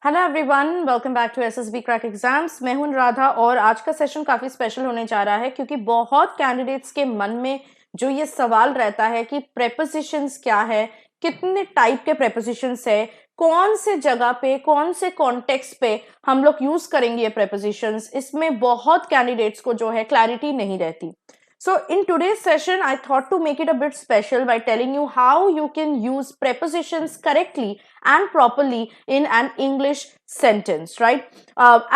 Hello everyone, welcome back to SSB crack exams. मैं हूं राधा और आज का सेशन काफी स्पेशल होने जा रहा है क्योंकि बहुत कैंडिडेट्स के मन में जो ये सवाल रहता है कि प्रेपोजिशंस क्या है, कितने टाइप के प्रेपोजिशंस है, कौन से जगह पे, कौन से कॉन्टेक्स्ट पे हम लोग यूज करेंगे ये प्रेपोजिशंस, इसमें बहुत कैंडिडेट्स को जो है क्लैरिटी नहीं रहती। So in today's session, I thought to make it a bit special by telling you how you can use prepositions correctly and properly in an English sentence, right?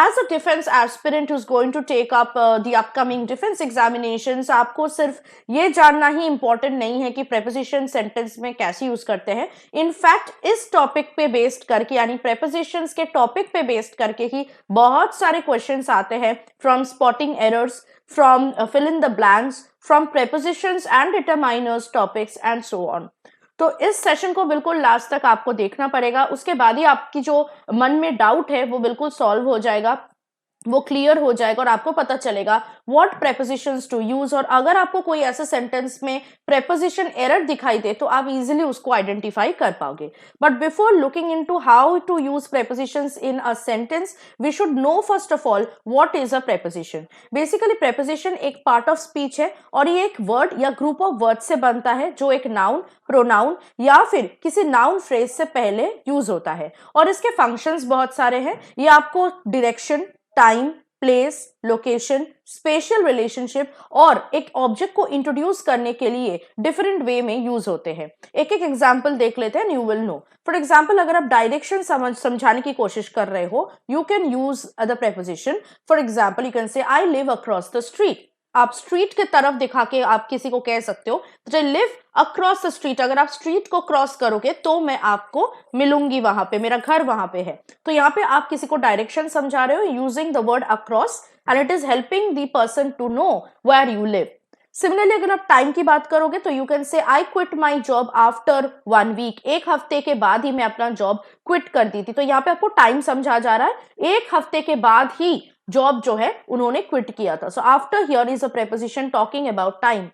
As a defense aspirant who's going to take up the upcoming defense examinations, आपको सिर्फ ये जानना ही important नहीं है कि preposition sentence में कैसे use करते हैं। In fact, इस topic पे based करके यानी prepositions के topic पे based करके ही बहुत सारे questions आते हैं from spotting errors, from fill in the blanks, from prepositions and determiners topics and so on। तो इस सेशन को बिल्कुल लास्ट तक आपको देखना पड़ेगा, उसके बाद ही आपकी जो मन में डाउट है वो बिल्कुल सॉल्व हो जाएगा, वो क्लियर हो जाएगा और आपको पता चलेगा व्हाट प्रेपोजिशंस टू यूज। और अगर आपको कोई ऐसे सेंटेंस में प्रेपोजिशन एरर दिखाई दे तो आप इजीली उसको आइडेंटिफाई कर पाओगे। But before looking into how to use prepositions in a sentence, we should know first of all what is a preposition. Basically preposition एक पार्ट ऑफ स्पीच है और ये एक वर्ड या ग्रुप ऑफ वर्ड से बनता है जो एक नाउन, प्रोनाउन या फिर किसी नाउन फ्रेज से पहले यूज होता है। और इसके फंक्शंस बहुत सारे हैं। ये आपको direction, time, place, location, special relationship और एक ऑब्जेक्ट को इंट्रोड्यूस करने के लिए डिफरेंट वे में यूज होते हैं। एक एक एग्जांपल देख लेते हैं, you will know. For example, अगर आप डायरेक्शन समझाने की कोशिश कर रहे हो, you can use the preposition. For example, you can say I live across the street. आप स्ट्रीट के तरफ दिखा के आप किसी को कह सकते हो तो लिव अक्रॉस द स्ट्रीट। अगर आप स्ट्रीट को क्रॉस करोगे तो मैं आपको मिलूंगी वहां पे, मेरा घर वहां पे है। तो यहाँ पे आप किसी को डायरेक्शन समझा रहे हो using the word across and it is helping the person to know where you live. Similarly अगर आप टाइम की बात करोगे तो you can say I quit my job after 1 week. एक हफ्ते के बाद ही मैं अपना जॉब क्विट कर दी थी। तो यहाँ पे आपको टाइम समझा जा रहा है, एक हफ्ते के बाद ही जॉब जो है उन्होंने क्विट किया था। So after here is a preposition talking about time.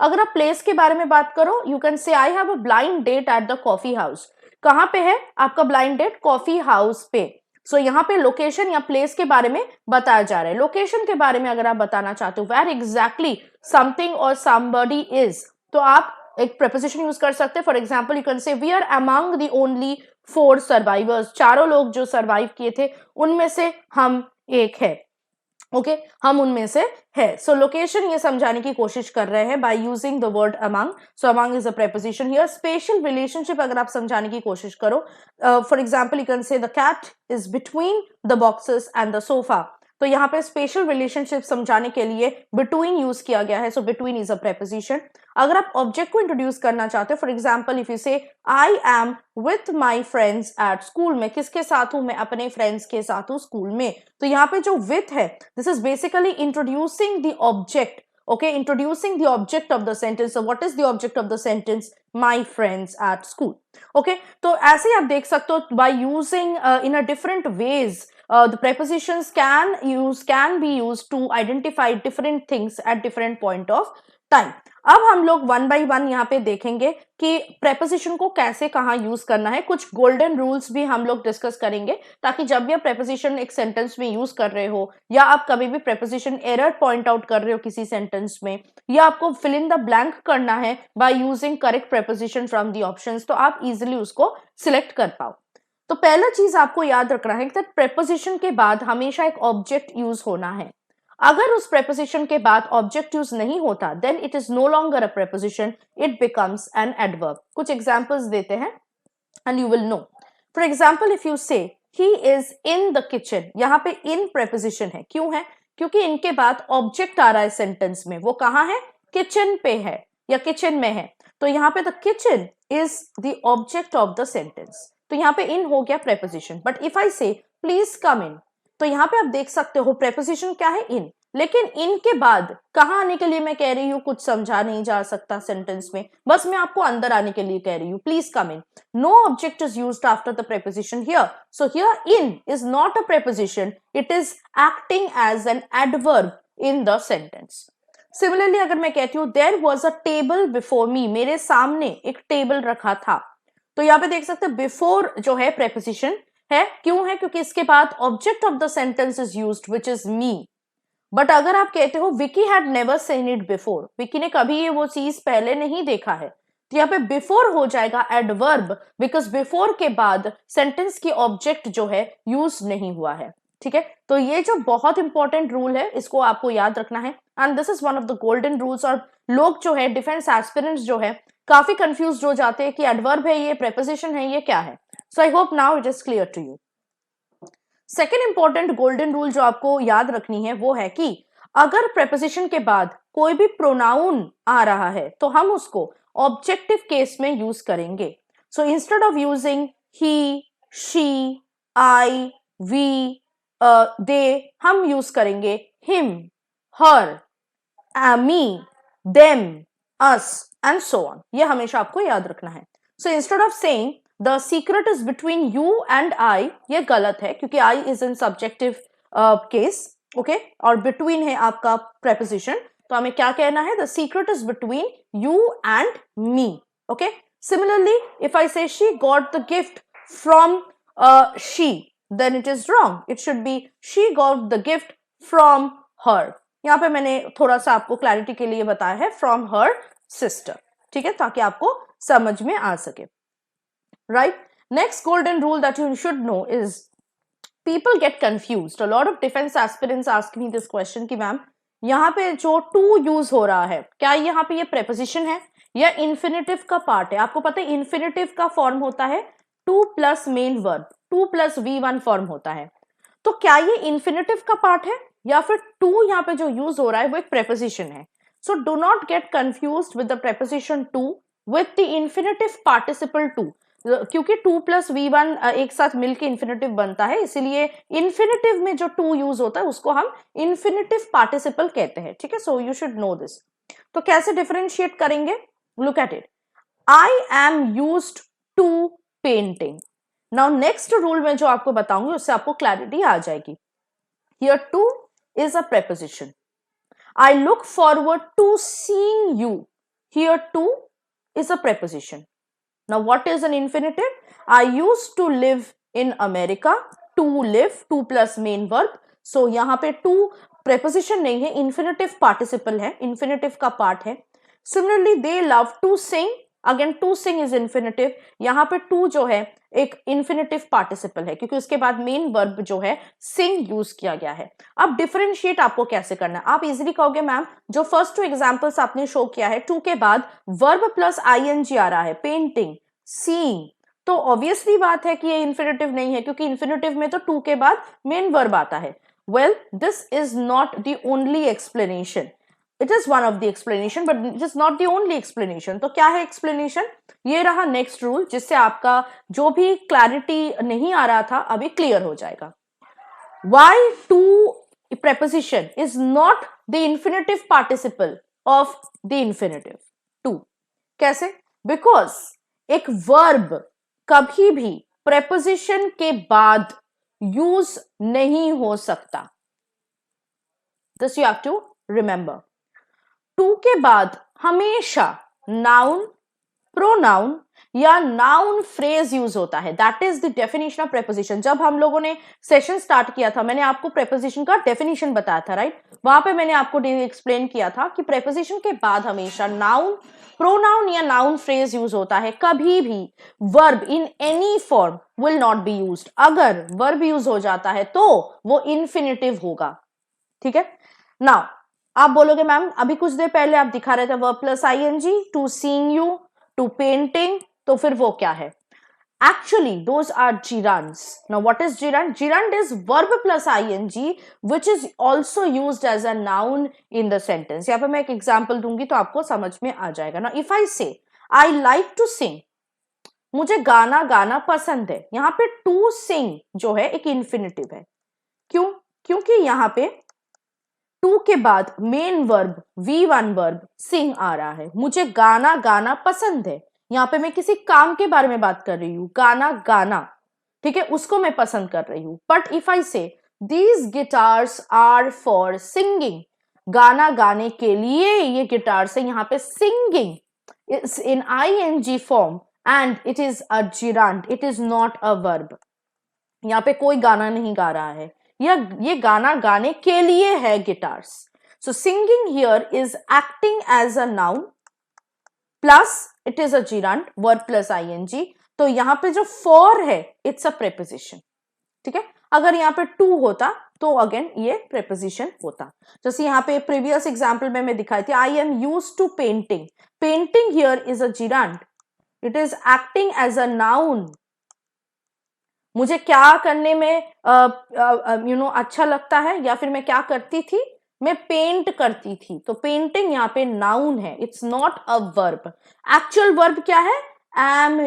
अगर आप प्लेस के बारे में बात करो, you can say I have a blind date at the coffee house. कहां पे है आपका ब्लाइंड डेट? कॉफी हाउस पे। सो यहाँ पे लोकेशन या प्लेस के बारे में बताया जा रहा है। लोकेशन के बारे में अगर आप बताना चाहते हो वेयर एग्जैक्टली समथिंग और समबडी इज, तो आप एक प्रेपोजिशन यूज कर सकते हैं। For example, you can say we are among the only 4 survivors. चारों लोग जो सर्वाइव किए थे उनमें से हम एक है। ओके, हम उनमें से है। सो लोकेशन ये समझाने की कोशिश कर रहे हैं by using the word among. So among is a preposition here. Spatial relationship अगर आप समझाने की कोशिश करो, for example you can say the cat is between the boxes and the sofa. तो यहाँ पे स्पेशल रिलेशनशिप समझाने के लिए बिटवीन यूज किया गया है। So between is a preposition. अगर आप ऑब्जेक्ट को इंट्रोड्यूस करना चाहते हो, फॉर एग्जाम्पल इफ यू से I am with my friends at school, में किसके साथ हूं? मैं अपने फ्रेंड्स के साथ हूं स्कूल में। तो यहाँ पे जो विथ है, this is basically introducing the object. Okay, introducing the object of the sentence. So what is the object of the sentence? My friends at school. Okay, तो ऐसे ही आप देख सकते हो by using in a different ways, the prepositions can be used to identify different things at different point of time. अब हम लोग one by one यहाँ पे देखेंगे कि प्रेपोजिशन को कैसे कहाँ यूज करना है। कुछ गोल्डन रूल्स भी हम लोग डिस्कस करेंगे ताकि जब भी आप प्रेपोजिशन एक सेंटेंस में यूज कर रहे हो या आप कभी भी प्रेपोजिशन एरर पॉइंट आउट कर रहे हो किसी सेंटेंस में, या आपको फिल इन द ब्लैंक करना है by using correct preposition from the options, तो आप इजिली उसको सिलेक्ट कर पाओ। तो पहला चीज आपको याद रखना है कि प्रेपोजिशन के बाद हमेशा एक ऑब्जेक्ट यूज होना है। अगर उस प्रेपोजिशन के बाद ऑब्जेक्ट यूज नहीं होता then it is no longer a preposition, it becomes an adverb. कुछ एग्जांपल्स देते हैं and you will know. For example, if you say he is in the kitchen, यहाँ पे इन प्रेपोजिशन है। क्यों है? क्योंकि इनके बाद ऑब्जेक्ट आ रहा है सेंटेंस में। वो कहाँ है? किचन पे है या किचन में है। तो यहाँ पे the kitchen is the object of the sentence. तो यहाँ पे इन हो गया प्रेपोजिशन। बट इफ आई से प्लीज कम इन, तो यहाँ पे आप देख सकते हो प्रेपोजिशन क्या है? इन। लेकिन इनके बाद कहाँ आने के लिए मैं कह रही हूँ कुछ समझा नहीं जा सकता सेंटेंस में, बस मैं आपको अंदर आने के लिए कह रही हूँ, please come in. No object is used after the preposition here. So here in is not a preposition, it is acting as an adverb in the sentence. Similarly अगर मैं कहती हूँ there was a table before me, मेरे सामने एक table रखा था, तो यहाँ पे देख सकते हैं बिफोर जो है प्रेपोजिशन है, क्यों है? क्योंकि इसके बाद object of the sentence is used which is me. But अगर आप कहते हो Vicky had never seen it before, Vicky ने कभी ये वो चीज पहले नहीं देखा है, तो यहाँ पे बिफोर हो जाएगा एडवर्ब, बिकॉज बिफोर के बाद सेंटेंस की ऑब्जेक्ट जो है यूज नहीं हुआ है। ठीक है, तो ये जो बहुत इंपॉर्टेंट रूल है इसको आपको याद रखना है, and this is one of the golden rules. और लोग जो है डिफेंस एस्पिरेंट्स जो है काफी कंफ्यूज हो जाते हैं कि एडवर्ब है ये, प्रेपोजिशन है ये, क्या है। So I hope now it is clear to you. Second important golden rule जो आपको याद रखनी है वो है कि अगर प्रेपोजिशन के बाद कोई भी प्रोनाउन आ रहा है तो हम उसको ऑब्जेक्टिव केस में यूज करेंगे। So instead of using he, she, I, we, they, हम यूज करेंगे him, her, me, them, us and so on. ये हमेशा आपको याद रखना है। So instead of saying the secret is between you and I, ये गलत है क्योंकि I is in subjective case, okay, और बिटवीन है आपका प्रेपोजिशन, तो हमें क्या कहना है? The secret is between you and me, okay. Similarly if I say she got the gift from she, then it is wrong, it should be she got the gift from her. यहाँ पे मैंने थोड़ा सा आपको clarity के लिए बताया है फ्रॉम हर सिस्टर, ठीक है, ताकि आपको समझ में आ सके। Right? Next golden rule that you should know is people get confused. A lot of defense aspirants ask me this question कि मैम यहाँ पे जो to use हो रहा है, क्या यहाँ पे ये preposition है या infinitive का part है? आपको पता है infinitive का form होता है to plus main verb, to plus V1 form होता है। तो क्या ये infinitive का part है या फिर to यहाँ पे जो use हो रहा है वो एक preposition है? So do not get confused with the preposition to with the infinitive participle to, क्योंकि टू प्लस V1 एक साथ मिलकर इन्फिनेटिव बनता है, इसीलिए इन्फिनेटिव में जो टू यूज होता है उसको हम इन्फिनेटिव पार्टिसिपल कहते हैं। ठीक है, so you should know this. तो कैसे डिफरेंशिएट करेंगे? Look at it, I am used to painting. Now next rule में जो आपको बताऊंगी उससे आपको क्लैरिटी आ जाएगी। Here to is a preposition, I look forward to seeing you, here to is a preposition. Now what is an infinitive? I used to live in America, to live, to plus main verb, so यहाँ पे to preposition नहीं है, infinitive participle है, infinitive का part है। Similarly they love to sing, again to sing is infinitive, यहाँ पे to जो है एक infinitive participle है क्योंकि उसके बाद main verb जो है sing यूज किया गया है। अब डिफरेंशिएट आपको कैसे करना है? आप इजीली कहोगे मैम जो फर्स्ट टू एग्जांपल्स आपने शो किया है, टू के बाद वर्ब प्लस आईएनजी आ रहा है, पेंटिंग, सीइंग, तो ऑब्वियसली बात है कि ये इन्फिनेटिव नहीं है क्योंकि इन्फिनेटिव में तो टू के बाद मेन वर्ब आता है। Well this is not the only explanation, it is one of the explanation but it is not the only explanation. तो क्या है एक्सप्लेनेशन? ये रहा नेक्स्ट रूल जिससे आपका जो भी क्लैरिटी नहीं आ रहा था अभी क्लियर हो जाएगा। Why to preposition is not the infinitive participle of the infinitive to? कैसे? Because एक verb कभी भी preposition के बाद use नहीं हो सकता। This you have to remember. to के बाद हमेशा noun, pronoun या नाउन फ्रेज यूज होता है। That is the definition of preposition. जब हम लोगों ने सेशन स्टार्ट किया था मैंने आपको प्रेपोजिशन का डेफिनेशन बताया था, राइट? वहां पे मैंने आपको एक्सप्लेन किया था कि प्रेपोजिशन के बाद हमेशा नाउन, प्रोनाउन या नाउन फ्रेज यूज होता है, कभी भी verb in any form will not be used. अगर वर्ब यूज हो जाता है तो वो इन्फिनिटिव होगा। ठीक है, नाउ आप बोलोगे मैम अभी कुछ देर पहले आप दिखा रहे थे verb plus ING, to seeing you, to painting, तो फिर वो क्या है? Actually those are gerunds. Now what is gerund? Gerund is verb plus ing which is also used as a noun in the sentence. यहाँ पे मैं एक example दूंगी तो आपको समझ में आ जाएगा। Now if I say I like to sing, मुझे गाना गाना पसंद है, यहाँ पे to sing जो है एक infinitive है। क्यों? क्योंकि यहाँ पे to के बाद main verb V1 verb sing आ रहा है। मुझे गाना गाना पसंद है, यहाँ पे मैं किसी काम के बारे में बात कर रही हूँ, गाना गाना, ठीक है, उसको मैं पसंद कर रही हूँ। But if I say these guitars are for singing, गाना गाने के लिए ये गिटार्स है, यहाँ पे singing is in ING form and it is a gerund, it is not a verb. यहाँ पे कोई गाना नहीं गा रहा है, या ये गाना गाने के लिए है guitars. So singing here is acting as a noun plus it is a gerund, verb plus ING. तो यहाँ पे जो फॉर है इट्स अ प्रेपोजिशन, ठीक है। अगर यहाँ पे टू होता तो अगेन ये प्रेपोजिशन होता। जैसे यहाँ पे प्रीवियस एग्जाम्पल में मैं दिखाई थी, I am used to painting, painting here is a gerund, it is acting as a noun. मुझे क्या करने में अच्छा लगता है, या फिर मैं क्या करती थी, मैं पेंट करती थी। तो पेंटिंग यहाँ पे नाउन है, it's not a verb. Actual verb क्या है, एम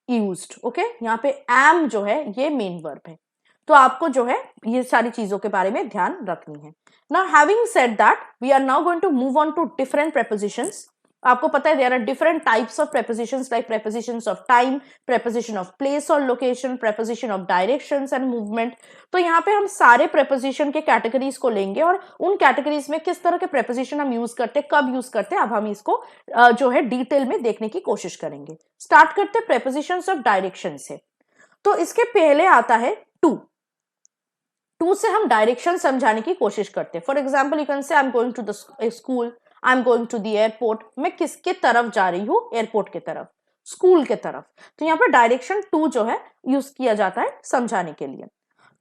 यूज्ड, ओके। यहाँ पे एम जो है ये मेन वर्ब है। तो आपको जो है ये सारी चीजों के बारे में ध्यान रखनी है। Now having said that, we are now going to move on to different prepositions. आपको पता है there are different types of prepositions, like prepositions of time, preposition of place और location, preposition of directions and movement. तो यहाँ पे हम सारे preposition के कैटेगरीज को लेंगे और उन कैटेगरीज में किस तरह के प्रेपोजिशन हम यूज करते हैं, कब यूज करते हैं, अब हम इसको जो है डिटेल में देखने की कोशिश करेंगे। स्टार्ट करते हैं प्रेपोजिशंस ऑफ डायरेक्शन से। तो इसके पहले आता है टू। टू से हम डायरेक्शन समझाने की कोशिश करते हैं। For example you can say I am going to the school, I am going to the airport. मैं किसके तरफ जा रही हूँ, एयरपोर्ट के तरफ, स्कूल के तरफ। तो यहाँ पर डायरेक्शन टू जो है यूज किया जाता है समझाने के लिए।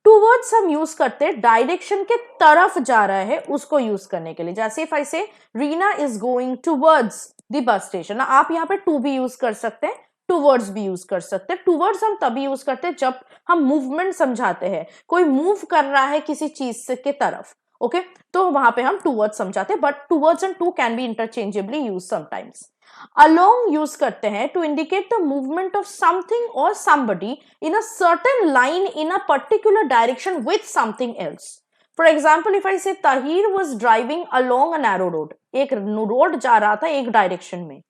टू वर्ड्स हम यूज करते हैं डायरेक्शन के तरफ जा रहा है उसको यूज करने के लिए। जैसे इफ आई से Reena is going towards the bus station, आप यहाँ पे टू भी यूज कर सकते हैं, टू वर्ड्स भी यूज कर सकते हैं। टू वर्ड्स हम तभी यूज करते हैं जब हम मूवमेंट समझाते हैं, कोई मूव कर रहा है किसी चीज के तरफ, ओके तो वहां पे हम टू वर्ड्स समझाते हैं। But towards and to can be interchangeably use sometimes. Along use करते हैं to indicate the movement of something और somebody in a certain line in a particular direction with something else. For example, if I say Tahir was driving along a narrow road, एक road जा रहा था एक direction में,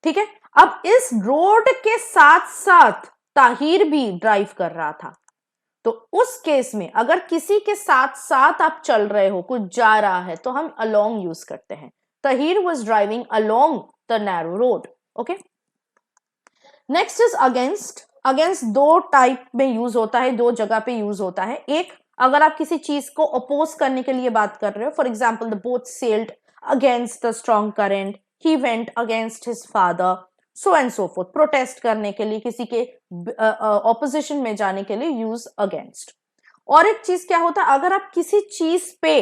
ठीक है। अब इस रोड के साथ साथ ताहिर भी ड्राइव कर रहा था। तो उस केस में अगर किसी के साथ साथ आप चल रहे हो, कुछ जा रहा है, तो हम along यूज करते हैं। Tahir was driving along the narrow road. Okay. Next is against. Against दो टाइप में यूज होता है, दो जगह पे यूज होता है। एक, अगर आप किसी चीज को अपोज करने के लिए बात कर रहे हो, for example the boat sailed against the strong current, he went against his father, so and so fourth. Protest करने के लिए, किसी के ऑपोजिशन में जाने के लिए यूज अगेंस्ट। और एक चीज क्या होता है, अगर आप किसी चीज पे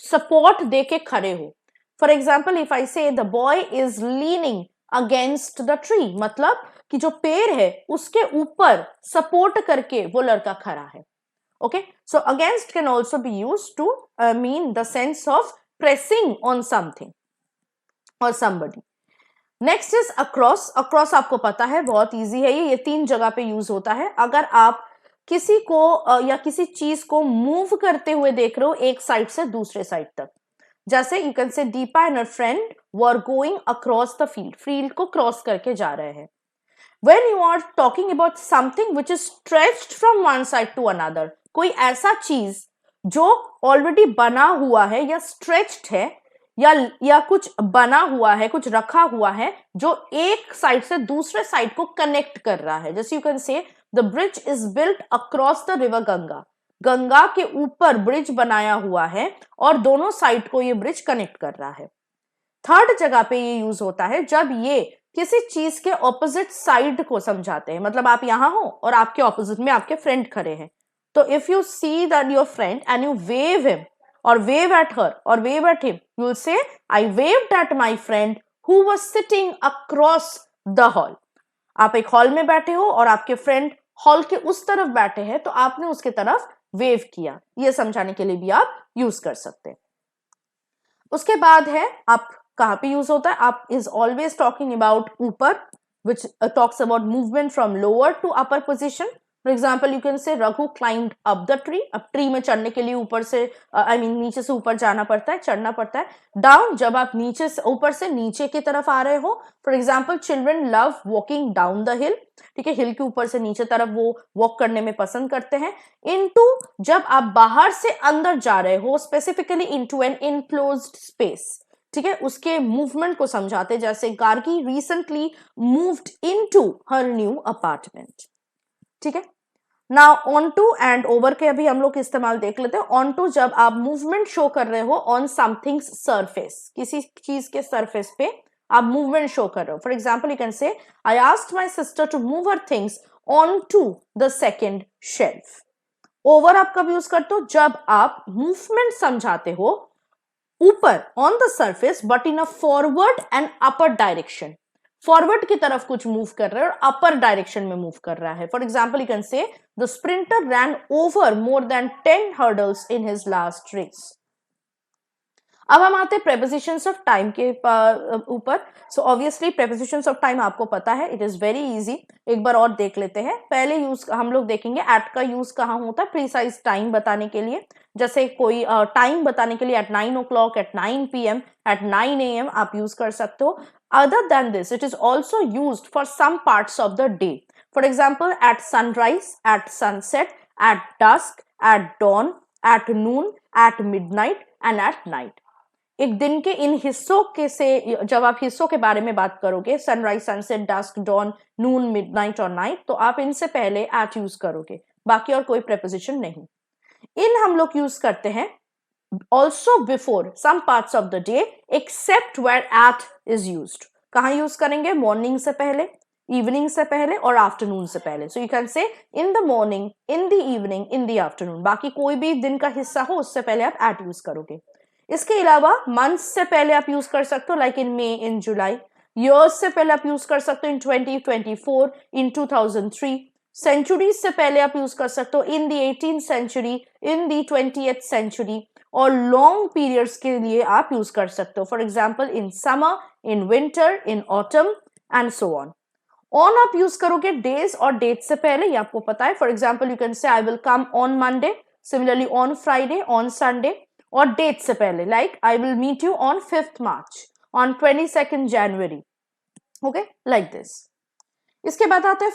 सपोर्ट दे के खड़े हो, फॉर एग्जाम्पल इफ आई से the boy is leaning against the tree, मतलब कि जो पेड़ है उसके ऊपर सपोर्ट करके वो लड़का खड़ा है। Okay, so against can also be use to mean the sense of pressing on something और somebody. Next is across. Across आपको पता है बहुत इजी है, ये तीन जगह पे यूज होता है। अगर आप किसी को या किसी चीज को मूव करते हुए देख रहे हो एक साइड से दूसरे साइड तक, जैसे यू कैन से Deepa and her friend were going across the field, field को क्रॉस करके जा रहे हैं। When you are talking about something which is stretched from one side to another, कोई ऐसा चीज जो ऑलरेडी बना हुआ है या स्ट्रेच्ड है या कुछ बना हुआ है, कुछ रखा हुआ है जो एक साइड से दूसरे साइड को कनेक्ट कर रहा है। जैसे you can say the bridge is built across the river Ganga, Ganga के ऊपर ब्रिज बनाया हुआ है और दोनों साइड को ये ब्रिज कनेक्ट कर रहा है। थर्ड जगह पे ये यूज होता है जब ये किसी चीज के ऑपोजिट साइड को समझाते हैं, मतलब आप यहां हो और आपके ऑपोजिट में आपके फ्रेंड खड़े हैं। तो if you see that your friend and you wave him or wave at her or wave at him, you will say I waved at my friend who was sitting across the hall. आप एक hall में बैठे हो और आपके friend hall के उस तरफ बैठे हैं, तो आपने उसके तरफ वेव किया, ये समझाने के लिए भी आप यूज कर सकते हैं। उसके बाद है आप कहां पे यूज होता है, आप इज ऑलवेज टॉकिंग अबाउट ऊपर, which talks about movement from lower to upper position. For example, you can say Raghu climbed up the tree. अब ट्री में चढ़ने के लिए ऊपर से नीचे से ऊपर जाना पड़ता है, चढ़ना पड़ता है। डाउन, जब आप नीचे से ऊपर से नीचे की तरफ आ रहे हो। For example children love walking down the हिल, ठीक है, हिल के ऊपर से नीचे तरफ वो वॉक करने में पसंद करते हैं। इनटू, जब आप बाहर से अंदर जा रहे हो, specifically into an enclosed space, ठीक है, उसके मूवमेंट को समझाते, जैसे Gargi recently moved into her new apartment, ठीक है। Now onto and over के अभी हम लोग इस्तेमाल देख लेते हैं। ऑन टू जब आप मूवमेंट शो कर रहे हो ऑन समथिंग सरफेस, किसी चीज के सरफेस पे आप मूवमेंट शो कर रहे हो। For example you can say I asked my sister to move her things onto the second shelf. Over आप कब यूज करते हो? जब आप मूवमेंट समझाते हो ऊपर on the surface but in a forward and upper direction. Forward की तरफ कुछ मूव कर रहा है और अपर डायरेक्शन में मूव कर रहा है। For example you can say the sprinter ran over more than 10 hurdles in his last race. अब हम आते हैं प्रेपोजिशंस ऑफ टाइम के ऊपर। So obviously prepositions of time आपको पता है, इट इज वेरी इजी। एक बार और देख लेते हैं। पहले यूज हम लोग देखेंगे एट का यूज कहाँ होता है, प्रीसाइज टाइम बताने के लिए। जैसे कोई टाइम बताने के लिए at 9 o'clock, at 9 PM, at 9 AM आप यूज कर सकते हो। Other than this it is also used for some parts of the day. For example at sunrise, at sunset, at dusk, at dawn, at noon, at midnight and at night. एक दिन के इन हिस्सों के से जब आप हिस्सों के बारे में बात करोगे, सनराइज, सनसेट, डस्क, डॉन, नून, मिडनाइट और नाइट, तो आप इनसे पहले एट यूज करोगे, बाकी और कोई प्रेपोजिशन नहीं। इन हम लोग यूज करते हैं also before some parts of the day except where at is used. कहां यूज करेंगे? मॉर्निंग से पहले, इवनिंग से पहले और आफ्टरनून से पहले। सो यू कैन से in the morning, in the evening, in the afternoon. बाकी कोई भी दिन का हिस्सा हो उससे पहले आप एट यूज करोगे। इसके अलावा मंथ्स से पहले आप यूज कर सकते हो, like in may, in July. Years से पहले आप यूज कर सकते हो इन 2024, इन 2003। सेंचुरीज से पहले आप यूज कर सकते हो in the 18th century, in the 20th century. और लॉन्ग पीरियड्स के लिए आप यूज कर सकते हो, for example in summer, in winter, in autumn and so on. On आप यूज करोगे डेज और डेट से पहले, ये आपको पता है। For example you can say I will come on Monday, similarly on Friday, on Sunday. और डेट से पहले, like I will meet you on 5th March, on 22nd January, okay, like this. इसके बाद आता है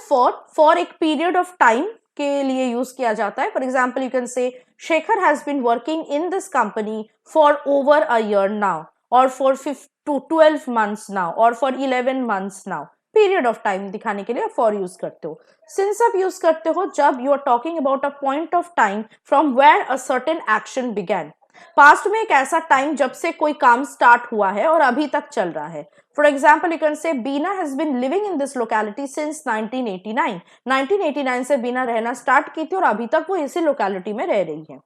फॉर एक period of time के लिए यूज किया जाता है। For example you can say Shekhar has been working in this company for over a year now, और फॉर 12 months नाउ, और for 11 months now. Period of time दिखाने के लिए फॉर यूज करते हो। सिंस आप यूज करते हो जब you are talking about a point of time from where a certain action began. Past में एक ऐसा टाइम जब से कोई काम स्टार्ट हुआ है और अभी तक चल रहा है। For example you can say Beena has been living in this locality since 1989। 1989 से बीना रहना स्टार्ट की थी और अभी तक वो इसी लोकेलिटी में रह रही है।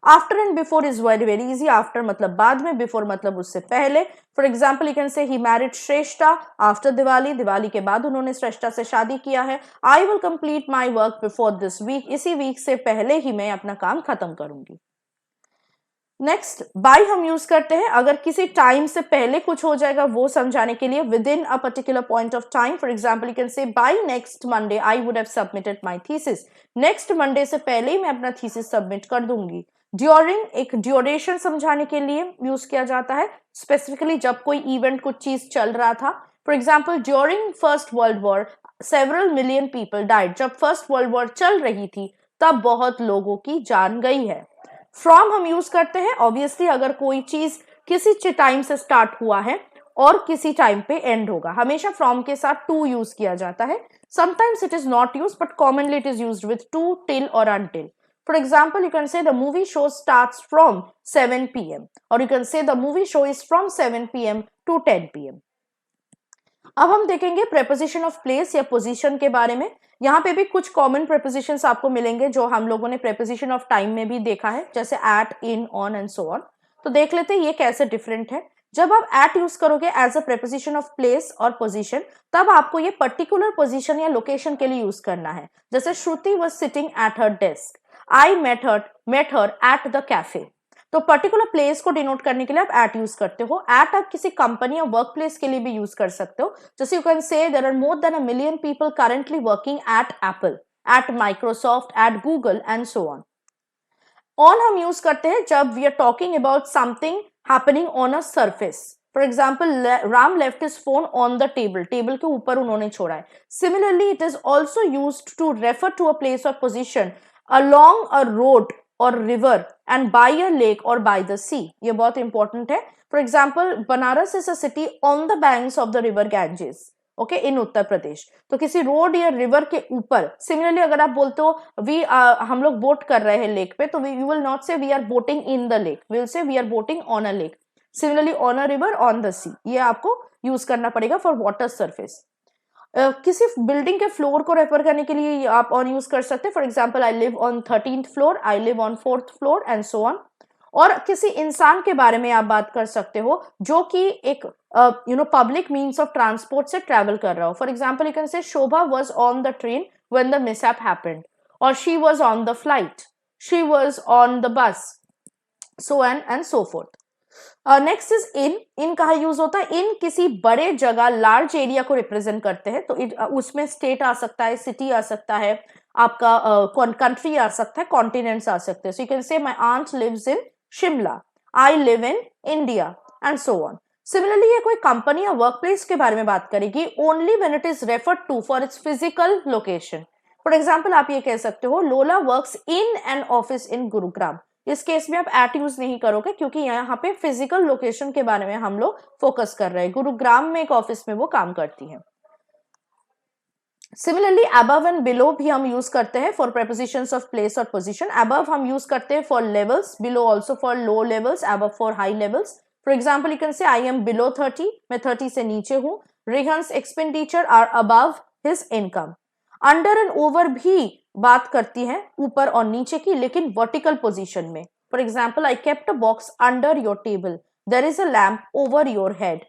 After and before is very very easy. After मतलब बाद में, बिफोर मतलब उससे पहले। For example you can say he married Shreshtha after Diwali, Diwali के बाद उन्होंने श्रेष्ठा से शादी किया है। I will complete my work before this week, इसी वीक से पहले ही मैं अपना काम खत्म करूंगी। नेक्स्ट बाय हम यूज करते हैं अगर किसी टाइम से पहले कुछ हो जाएगा वो समझाने के लिए, within a particular point of time. For example you can say by next Monday I would have submitted my thesis. Next Monday से पहले ही मैं अपना थीसिस सबमिट कर दूंगी। ड्यूरिंग एक ड्यूरेशन समझाने के लिए यूज किया जाता है, स्पेसिफिकली जब कोई इवेंट, कुछ चीज चल रहा था। For example during first world war several million people died. जब फर्स्ट वर्ल्ड वॉर चल रही थी तब बहुत लोगों की जान गई है। फ्रॉम हम यूज करते हैं ऑब्वियसली अगर कोई चीज किसी टाइम से स्टार्ट हुआ है और किसी टाइम पे एंड होगा, हमेशा फ्रॉम के साथ टू यूज किया जाता है। Sometimes it is not use but commonly it is used with to, till और until. For example you can say the movie show starts from 7 PM, और you can say the movie show is from 7 PM to 10 PM। अब हम देखेंगे preposition of place या position के बारे में। यहाँ पे भी कुछ कॉमन प्रेपोजिशंस आपको मिलेंगे जो हम लोगों ने प्रेपोजिशन ऑफ टाइम में भी देखा है, जैसे at, in, on and so on. तो देख लेते हैं ये कैसे डिफरेंट है। जब आप एट यूज करोगे as a preposition of place और पोजीशन, तब आपको ये पर्टिकुलर पोजीशन या लोकेशन के लिए यूज करना है। जैसे Shruti was sitting at her desk, I met her at the cafe. तो पर्टिकुलर प्लेस को डिनोट करने के लिए आप एट यूज करते हो। एट आप किसी कंपनी या वर्क प्लेस के लिए भी यूज कर सकते हो। जैसे you can say there are more than 1 million people currently working at Apple, at Microsoft, at Google and so on. On हम यूज करते हैं जब we are talking about something happening on a surface. For example Ram left his phone on the table, table के ऊपर उन्होंने छोड़ा है। Similarly it is also used to refer to a place और position along a road or river and by a lake or by the sea। ये बहुत important है। For example Banaras is a city on the banks of the river Ganges. Okay, in Uttar Pradesh. तो किसी road या river के ऊपर, similarly अगर आप बोलते हो हम लोग बोट कर रहे हैं लेक पे, तो you will not say we are boating in the lake, we will say we are boating on a lake. Similarly on a river, on the sea, ये आपको यूज करना पड़ेगा फॉर वाटर सरफेस। किसी building के floor को refer करने के लिए आप ऑन यूज कर सकते हैं। For example, I live on 13th floor, I live on 4th floor and so on. और किसी इंसान के बारे में आप बात कर सकते हो जो कि एक पब्लिक मीन्स ऑफ ट्रांसपोर्ट से ट्रेवल कर रहा हो। For example, you can say Shobha was on the train when the mishap happened, और she was on the flight, she was on the bus, so and so forth. Next is in कहा use होता है? इन किसी बड़े जगह, large area को represent करते हैं। तो उसमें स्टेट आ सकता है, सिटी आ सकता है, आपका कंट्री आ सकता है, कॉन्टिनेंट्स आ सकते हैं। So you can say my aunt lives in Shimla, I live in India and so on. Similarly ये कोई कंपनी या वर्क प्लेस के बारे में बात करेगी only when it is referred to for its physical location. For example, आप ये कह सकते हो Lola works in an office in Gurugram. इस केस में आप एट यूज नहीं करोगे क्योंकि यहाँ पे फिजिकल लोकेशन के बारे में हम लोग फोकस कर रहे हैं। गुरुग्राम में एक ऑफिस में वो काम करती है। सिमिलरली अबव एंड बिलो भी हम यूज करते हैं फॉर प्रेपोजिशंस ऑफ प्लेस और पोजीशन। अबव हम यूज करते हैं for levels, below also for low levels, above for high levels. For example, you can say I M below 30, मैं 30 से नीचे हूं। Rehan's expenditure are above his income. Under and over भी बात करती है ऊपर और नीचे की, लेकिन वर्टिकल पोजीशन में। For example, I kept a box under your table, there is a lamp over your head.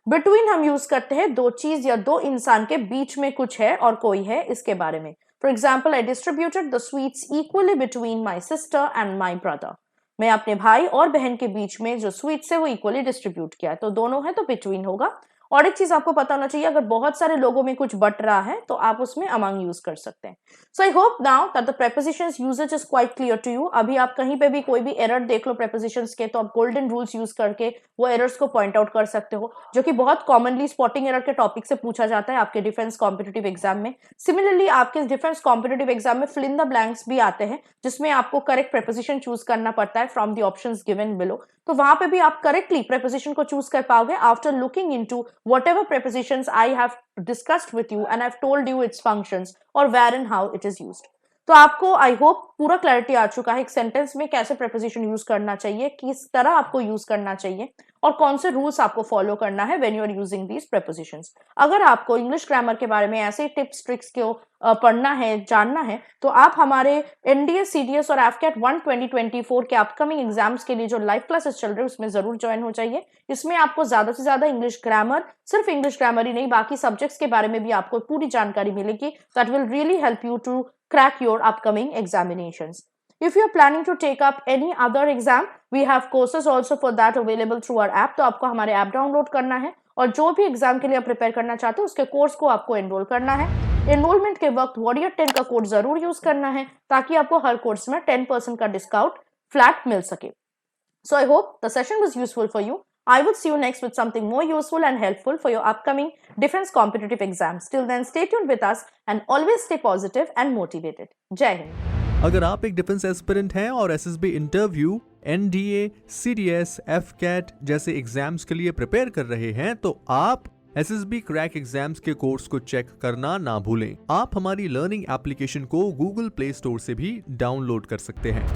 Between हम यूज करते हैं दो चीज या दो इंसान के बीच में कुछ है और कोई है, इसके बारे में। For example, I distributed the sweets equally between my sister and my brother. मैं अपने भाई और बहन के बीच में जो स्वीट्स है वो इक्वली डिस्ट्रीब्यूट किया है। तो दोनों है तो बिटवीन होगा। और एक चीज आपको पता होना चाहिए, अगर बहुत सारे लोगों में कुछ बट रहा है तो आप उसमें अमंग यूज कर सकते हैं। So I hope now that the prepositions usages is quite clear to you. अभी आप कहीं पे भी कोई भी एरर देख लो प्रेपोजिशंस के, तो आप गोल्डन रूल्स यूज करके वो एरर्स को पॉइंट आउट कर सकते हो, जो कि बहुत कॉमनली स्पॉटिंग एरर के टॉपिक से पूछा जाता है आपके डिफेंस कॉम्पिटेटिव एग्जाम में। सिमिलरली आपके डिफेंस कॉम्पिटेटिव एग्जाम में फिल इन द ब्लैंक्स भी आते हैं, जिसमें आपको करेक्ट प्रेपोजिशन चूज करना पड़ता है from the options given below. तो वहां पे भी आप करेक्टली प्रेपोजिशन को चूज कर पाओगे after looking into whatever prepositions I have discussed with you and I've told you its functions or where and how it is used. तो आपको आई होप पूरा क्लैरिटी आ चुका है एक सेंटेंस में कैसे प्रेपोजिशन यूज करना चाहिए, किस तरह आपको यूज करना चाहिए और कौन से रूल्स आपको फॉलो करना है when you are using these prepositions. अगर आपको इंग्लिश ग्रामर के बारे में ऐसे टिप्स ट्रिक्स को पढ़ना है, जानना है, तो आप हमारे एनडीए, सीडीएस और एफकेट 1 2024 के अपकमिंग एग्जाम्स के लिए जो लाइव क्लासेस चल रहे हैं उसमें जरूर ज्वाइन हो जाइए। इसमें आपको ज्यादा से ज्यादा इंग्लिश ग्रामर, सिर्फ इंग्लिश ग्रामर ही नहीं बाकी सब्जेक्ट्स के बारे में भी आपको पूरी जानकारी मिलेगी। That will really help you to crack your upcoming examinations. If you are planning to take up any other exam, we have courses also for that available through our app. तो आपको हमारे ऐप डाउनलोड करना है और जो भी exam के लिए आप प्रिपेयर करना चाहते हो उसके कोर्स को आपको एनरोल करना है। एनरोलमेंट के वक्त वॉरियर 10 का कोड जरूर यूज करना है ताकि आपको हर कोर्स में 10% का डिस्काउंट फ्लैट मिल सके। So I hope the session was useful for you. I would see you next with something more useful and helpful for your upcoming defense competitive exams. Till then, stay tuned with us and always stay positive and motivated. Jai Hind. अगर आप एक defence aspirant हैं और SSB interview, NDA, CDS, एफकेट जैसे exams के लिए prepare कर रहे हैं तो आप एसएसबी क्रैक एग्जाम्स के कोर्स को चेक करना ना भूलें। आप हमारी लर्निंग एप्लीकेशन को गूगल प्ले स्टोर से भी डाउनलोड कर सकते हैं।